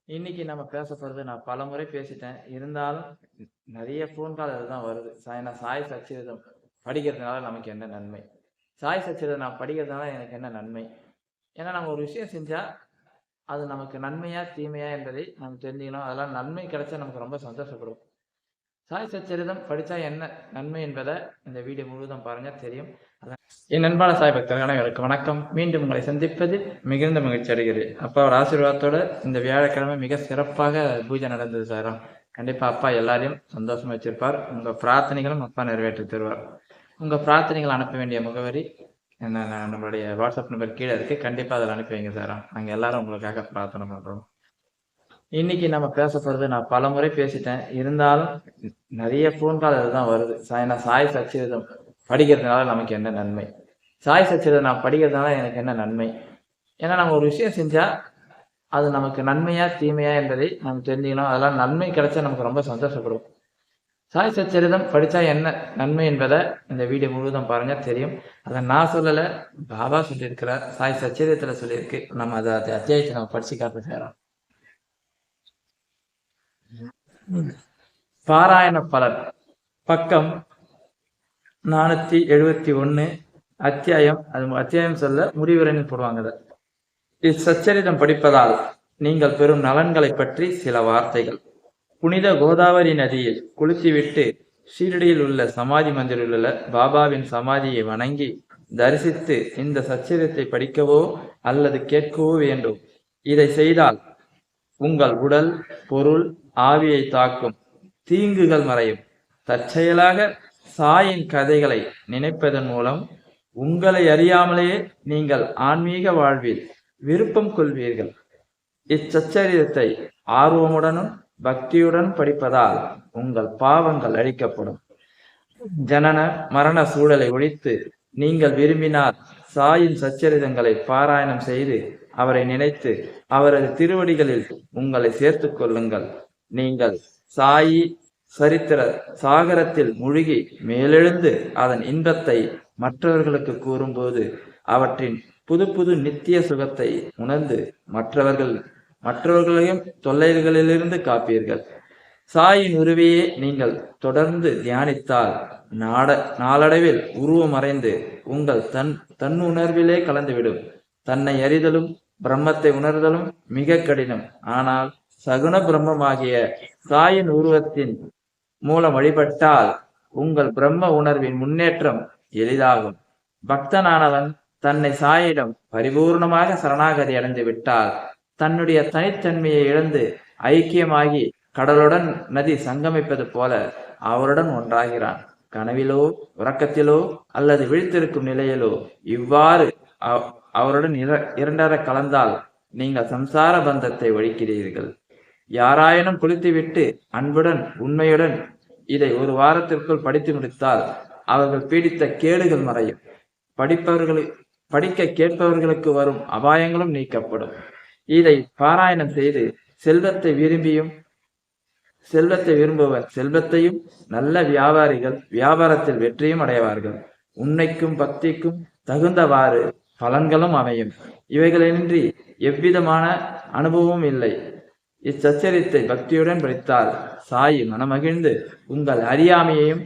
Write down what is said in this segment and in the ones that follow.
இன்னைக்கு நம்ம பேச போறது நான் பலமுறை பேசிட்டேன். இருந்தாலும் நிறைய ஃபோன் கால் அதுதான் வருது. சாய் சச்சரிதம் படிக்கிறதுனால நமக்கு என்ன நன்மை? சாய் சச்சரிதம் நான் படிக்கிறதுனால எனக்கு என்ன நன்மை? ஏன்னா நம்ம ஒரு விஷயம் செஞ்சா, அது நமக்கு நன்மையா, தீமையா என்பதை நம்ம தெரிஞ்சுக்கணும். அதெல்லாம் நன்மை கிடைச்சா நமக்கு ரொம்ப சந்தோஷப்படுவோம். சாய் சச்சரிதம் படிச்சா என்ன நன்மை என்பதை இந்த வீடியோ முழுவதும் பாருங்க, தெரியும். என் அன்பான சாய் பக்தர்கள் அனைவருக்கும் வணக்கம். மீண்டும் உங்களை சந்திப்பதில் மிகுந்த மகிழ்ச்சி அடைகிறேன். அப்பாவோட ஆசீர்வாதத்தோட இந்த வியாழக்கிழமை மிக சிறப்பாக பூஜை நடந்தது சாரம். கண்டிப்பா அப்பா எல்லாரையும் சந்தோஷமா வச்சிருப்பார். உங்க பிரார்த்தனைகளும் அப்பா நிறைவேற்றி தருவார். உங்க பிரார்த்தனைகள் அனுப்ப வேண்டிய முகவரி நம்மளுடைய வாட்ஸ்அப் நம்பர் கீழே இருக்கு. கண்டிப்பா அதில் அனுப்பி வைங்க சாரம். நாங்க எல்லாரும் உங்களுக்காக பிரார்த்தனை பண்றோம். இன்னைக்கு நம்ம பேச போறது நான் பலமுறை பேசிட்டேன். இருந்தாலும் நிறைய ஃபோன் கால் அதுதான் வருது. சாய் சச்சரிதம் படிக்கிறதுனால நமக்கு என்ன நன்மை? சாய் சச்சரிதம் நான் படிக்கிறதுனால எனக்கு என்ன நன்மை? ஏன்னா நம்ம ஒரு விஷயம் செஞ்சா, அது நமக்கு நன்மையா, தீமையா என்பதை நம்ம தெரிஞ்சுக்கணும். அதெல்லாம் நன்மை கிடைச்சா நமக்கு ரொம்ப சந்தோஷப்படுவோம். சாய் சச்சரிதம் படிச்சா என்ன நன்மை என்பதை இந்த வீடியோ முழுவதும் பாருங்க, தெரியும். அதை நான் சொல்லலை, பாபா சொல்லியிருக்கிறார். சாய் சச்சரிதத்துல சொல்லியிருக்கு. நம்ம அதை அத்தியாயத்தை நம்ம படிச்சு காட்ட செய்யறோம். பாராயண பலன் பக்கம் 471 அத்தியாயம் சொல்ல முடிவுரைன்னு போடுவாங்க. இச்சச்சரிதம் படிப்பதால் நீங்கள் பெறும் நலன்களை பற்றி சில வார்த்தைகள். புனித கோதாவரி நதியில் குளித்துவிட்டு ஷீரடியில் உள்ள சமாதி மந்திரில் உள்ள பாபாவின் சமாதியை வணங்கி தரிசித்து இந்த சச்சரித்தை படிக்கவோ அல்லது கேட்கவோ வேண்டும். இதை செய்தால் உங்கள் உடல், பொருள், ஆவியை தாக்கும் தீங்குகள் மறையும். தற்செயலாக சாயின் கதைகளை நினைப்பதன் மூலம் உங்களை அறியாமலேயே நீங்கள் ஆன்மீக வாழ்வில் விருப்பம் கொள்வீர்கள். இச்சச்சரிதத்தை ஆர்வமுடனும் பக்தியுடன் படிப்பதால் உங்கள் பாவங்கள் அழிக்கப்படும். ஜனன மரண சூழலை ஒழித்து நீங்கள் விரும்பினால் சாயின் சச்சரிதங்களை பாராயணம் செய்து அவரை நினைத்து அவரது திருவடிகளில் உங்களை சேர்த்து கொள்ளுங்கள். நீங்கள் சாயி சரித்திர சாகரத்தில் மூழ்கி மேலெழுந்து அதன் இன்பத்தை மற்றவர்களுக்கு கூறும்போது அவற்றின் புது புது நித்திய சுகத்தை உணர்ந்து மற்றவர்களையும் தொல்லைகளிலிருந்து காப்பீர்கள். சாயின் உருவையே நீங்கள் தொடர்ந்து தியானித்தால் நாளடைவில் உருவம் மறைந்து உங்கள் தன்னுணர்விலே கலந்துவிடும். தன்னை அறிதலும் பிரம்மத்தை உணர்தலும் மிக கடினம். ஆனால் சகுன பிரம்மமாகிய சாயின் உருவத்தின் மூலம் வழிபட்டால் உங்கள் பிரம்ம உணர்வின் முன்னேற்றம் எளிதாகும். பக்தனானவன் தன்னை சாயிடம் பரிபூர்ணமாக சரணாகதி அடைந்து விட்டால் தன்னுடைய தனித்தன்மையை இழந்து ஐக்கியமாகி கடலுடன் நதி சங்கமிப்பது போல அவருடன் ஒன்றாகிறான். கனவிலோ உறக்கத்திலோ அல்லது விழித்திருக்கும் நிலையிலோ இவ்வாறு அவருடன் இரண்டர கலந்தால் நீங்கள் சம்சார பந்தத்தை ஒழிக்கிறீர்கள். யாராயினும் குளித்துவிட்டு அன்புடன் உண்மையுடன் இதை ஒரு வாரத்திற்குள் படித்து முடித்தால் அவர்கள் பீடித்த கேடுகள் மறையும். படிக்க கேட்பவர்களுக்கு வரும் அபாயங்களும் நீக்கப்படும். இதை பாராயணம் செய்து செல்வத்தை விரும்புவர் செல்வத்தையும், நல்ல வியாபாரிகள் வியாபாரத்தில் வெற்றியும் அடைவார்கள். உண்மைக்கும் பக்திக்கும் தகுந்தவாறு பலன்களும் அமையும். இவைகளின்றி எவ்விதமான அனுபவமும் இல்லை. இச்சச்சரித்தை பக்தியுடன் படித்தால் சாயி மனமகிழ்ந்து உங்கள் அறியாமையையும்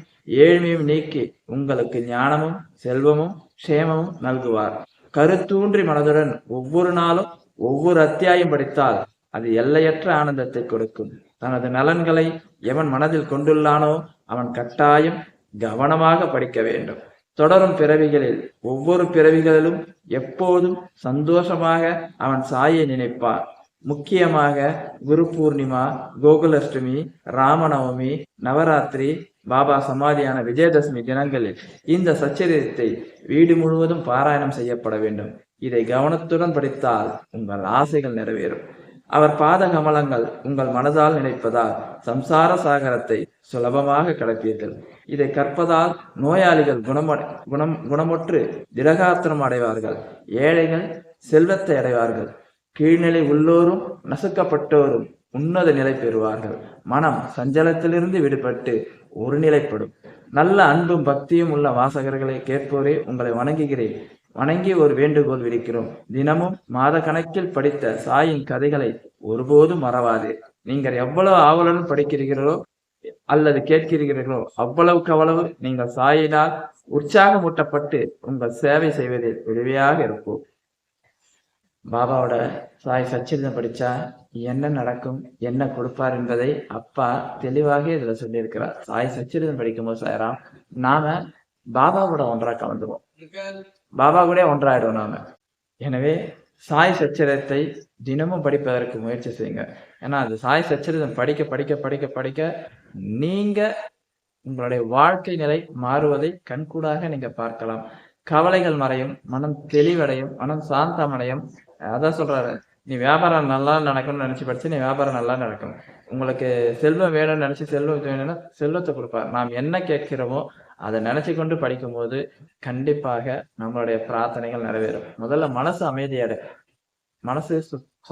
ஏழ்மையும் நீக்கி உங்களுக்கு ஞானமும் செல்வமும் க்ஷேமமும் நல்குவார். கருத்தூன்றி மனதுடன் ஒவ்வொரு நாளும் ஒவ்வொரு அத்தியாயம் படித்தால் அது எல்லையற்ற ஆனந்தத்தை கொடுக்கும். தனது நலன்களை எவன் மனதில் கொண்டுள்ளானோ அவன் கட்டாயம் கவனமாக படிக்க வேண்டும். தொடரும் பிறவிகளில் ஒவ்வொரு பிறவிகளிலும் எப்போதும் சந்தோஷமாக அவன் சாயை நினைப்பான். முக்கியமாக குரு பூர்ணிமா, கோகுலஷ்டமி, ராமநவமி, நவராத்திரி, பாபா சமாதியான விஜயதசமி தினங்களில் இந்த சச்சரிதத்தை வீடு முழுவதும் பாராயணம் செய்யப்பட வேண்டும். இதை கவனத்துடன் படித்தால் உங்கள் ஆசைகள் நிறைவேறும். அவர் பாத கமலங்கள் உங்கள் மனதால் நினைப்பதால் சம்சார சாகரத்தை சுலபமாக கடப்பீர்கள். இதை கற்பதால் நோயாளிகள் குணமுற்று திடகாத்திரம் அடைவார்கள். ஏழைகள் செல்வத்தை அடைவார்கள். கீழ்நிலை உள்ளோரும் நசுக்கப்பட்டோரும் உன்னத நிலை பெறுவார்கள். மனம் சஞ்சலத்திலிருந்து விடுபட்டு ஒரு நிலைப்படும். நல்ல அன்பும் பக்தியும் உள்ள வாசகர்களை கேட்போரே, உங்களை வணங்குகிறேன். வணங்கி ஒரு வேண்டுகோள் விடுக்கிறோம். தினமும் மாத கணக்கில் படித்த சாயின் கதைகளை ஒருபோதும் மறவாது. நீங்கள் எவ்வளவு ஆவலுடன் படிக்கிறீர்களோ அல்லது கேட்கிறீர்களோ அவ்வளவுக்கு அவ்வளவு நீங்கள் சாயினால் உற்சாகமூட்டப்பட்டு உங்கள் சேவை செய்வதில் உதவியாக இருப்போம். பாபாவோட சாய் சச்சரிதம் படிச்சா என்ன நடக்கும், என்ன கொடுப்பார் என்பதை அப்பா தெளிவாக இதுல சொல்லியிருக்கிறார். சாய் சச்சரிதம் படிக்கும்போது சாயராம் நாம பாபாவோட ஒன்றா கலந்துருவோம், பாபா கூட ஒன்றாயிடும் நாம. எனவே சாய் சச்சரிதத்தை தினமும் படிப்பதற்கு முயற்சி செய்யுங்க. ஏன்னா அது சாய் சச்சரிதம் படிக்க படிக்க படிக்க படிக்க நீங்க உங்களுடைய வாழ்க்கை நிலை மாறுவதை கண்கூடாக நீங்க பார்க்கலாம். கவலைகள் மறையும், மனம் தெளிவடையும், மனம் சாந்தமடையும். அதான் சொல்றாரு, நீ வியாபாரம் நல்லா நடக்கணும்னு நினைச்சு படிச்சு நீ வியாபாரம் நல்லா நடக்கும். உங்களுக்கு செல்வம் வேணும்னு நினைச்சு செல்வம் வேணும்னா செல்வத்தை கொடுப்பார். நாம் என்ன கேட்கிறோமோ அதை நினைச்சு கொண்டு படிக்கும் போது கண்டிப்பாக நம்மளுடைய பிரார்த்தனைகள் நிறைவேறும். முதல்ல மனசு அமைதியடை, மனசு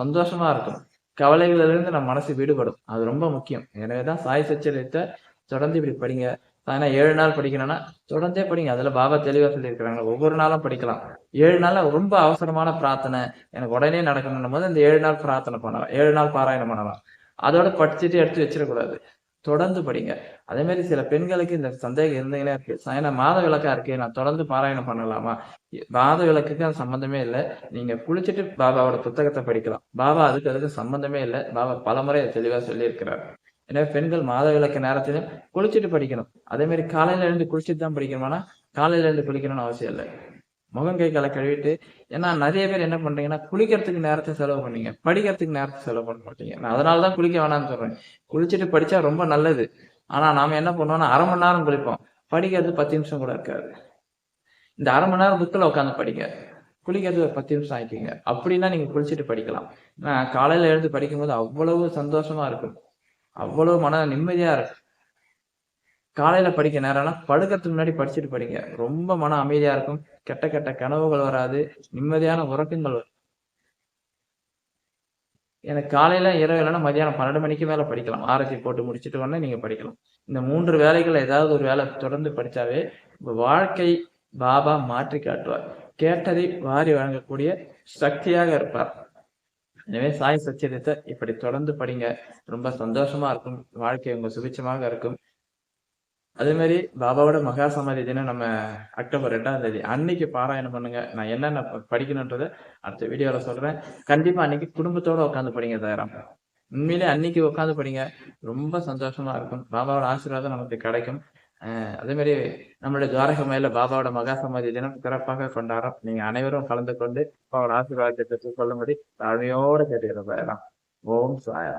சந்தோஷமா இருக்கும். கவலைகளிலிருந்து நம்ம மனசு விடுபடும். அது ரொம்ப முக்கியம். எனவேதான் சாய் சச்சரித்தை தொடர்ந்து இப்படி படிங்க. ஆனா 7 நாள் படிக்கணும்னா தொடர்ந்தே படிங்க. அதுல பாபா தெளிவா சொல்லியிருக்கிறாங்க, ஒவ்வொரு நாளும் படிக்கலாம். 7 நாள்ல ரொம்ப அவசரமான பிரார்த்தனை எனக்கு உடனே நடக்கணும் போது இந்த 7 நாள் பிரார்த்தனை பண்ணலாம், 7 நாள் பாராயணம் பண்ணலாம். அதோட படிச்சுட்டு எடுத்து வச்சிடக்கூடாது, தொடர்ந்து படிங்க. அதே மாதிரி சில பெண்களுக்கு இந்த சந்தேகம் இருந்தீங்களே இருக்கு, ஏன்னா மாத விளக்கா இருக்கு, நான் தொடர்ந்து பாராயணம் பண்ணலாமா? மாத விளக்குக்கு அது சம்பந்தமே இல்லை. நீங்க குளிச்சுட்டு பாபாவோட புத்தகத்தை படிக்கலாம். பாபா அதுக்கு சம்பந்தமே இல்லை. பாபா பலமுறை தெளிவா சொல்லி இருக்கிறார். எனவே பெண்கள் மாத விளக்கு நேரத்திலும் குளிச்சுட்டு படிக்கணும். அதே மாதிரி காலையில இருந்து குளிச்சுட்டு தான் படிக்கணும்னா காலையில இருந்து குளிக்கணும்னு அவசியம் இல்லை. முகம் கை காலை கழுவிட்டு, ஏன்னா நிறைய பேர் என்ன பண்றீங்கன்னா குளிக்கிறதுக்கு நேரத்தை செலவு பண்ணீங்க, படிக்கிறதுக்கு நேரத்தை செலவு பண்ண மாட்டீங்க. நான் அதனாலதான் குளிக்க வேணாம்னு சொல்றேன். குளிச்சுட்டு படிச்சா ரொம்ப நல்லது. ஆனா நாம என்ன பண்ணுவோம்னா அரை மணி நேரம் குளிப்போம், படிக்கிறது 10 நிமிஷம் கூட இருக்காது. இந்த அரை மணி நேரம் புக்கில் உட்காந்து படிங்க, குளிக்கிறது ஒரு 10 நிமிஷம் ஆக்கிங்க. அப்படின்னா நீங்க குளிச்சுட்டு படிக்கலாம். காலையில எழுந்து படிக்கும்போது அவ்வளவு சந்தோஷமா இருக்கும், அவ்வளவு மன நிம்மதியா இருக்கு. காலையில படிக்க நேரம்னா படுக்கிறதுக்கு முன்னாடி படிச்சுட்டு படிங்க, ரொம்ப மன அமைதியா இருக்கும். கெட்ட கெட்ட கனவுகள் வராது, நிம்மதியான உறக்கங்கள் வரும். எனக்கு காலையில இரவு இல்லைன்னா மதியானம் 12 மணிக்கு மேல படிக்கலாம். ஆரத்தி போட்டு முடிச்சுட்டு உடனே நீங்க படிக்கலாம். இந்த 3 வேலைகள் ஏதாவது ஒரு வேலை தொடர்ந்து படிச்சாவே உங்க வாழ்க்கை பாபா மாற்றி காட்டுவார். கேட்டதை வாரி வழங்கக்கூடிய சக்தியாக இருப்பார். எனவே சாய் சச்சரித்தை இப்படி தொடர்ந்து படிங்க, ரொம்ப சந்தோஷமா இருக்கும். வாழ்க்கை உங்க சுபிச்சமாக இருக்கும். அதே மாதிரி பாபாவோட மகா சமாதி தினம் நம்ம அக்டோபர் 2ஆம் தேதி அன்னைக்கு பாராயணம் பண்ணுங்க. நான் என்னென்ன படிக்கணுன்றதை அடுத்த வீடியோல சொல்றேன். கண்டிப்பா அன்னைக்கு குடும்பத்தோட உட்காந்து படிங்க தயாரம். உண்மையிலே அன்னைக்கு உட்காந்து படிங்க, ரொம்ப சந்தோஷமா இருக்கும். பாபாவோட ஆசீர்வாதம் நமக்கு கிடைக்கும். அதே மாதிரி நம்மளுடைய துவாரகமையில பாபாவோட மகா சமாதி தினம் சிறப்பாக கொண்டாடுறோம். நீங்க அனைவரும் கலந்து கொண்டு பாபாவோட ஆசீர்வாதத்தை பெற்றுக் கொள்ளும்படி தாழ்மையோட கேட்டுக்கிறோம். ஓம் சாயா.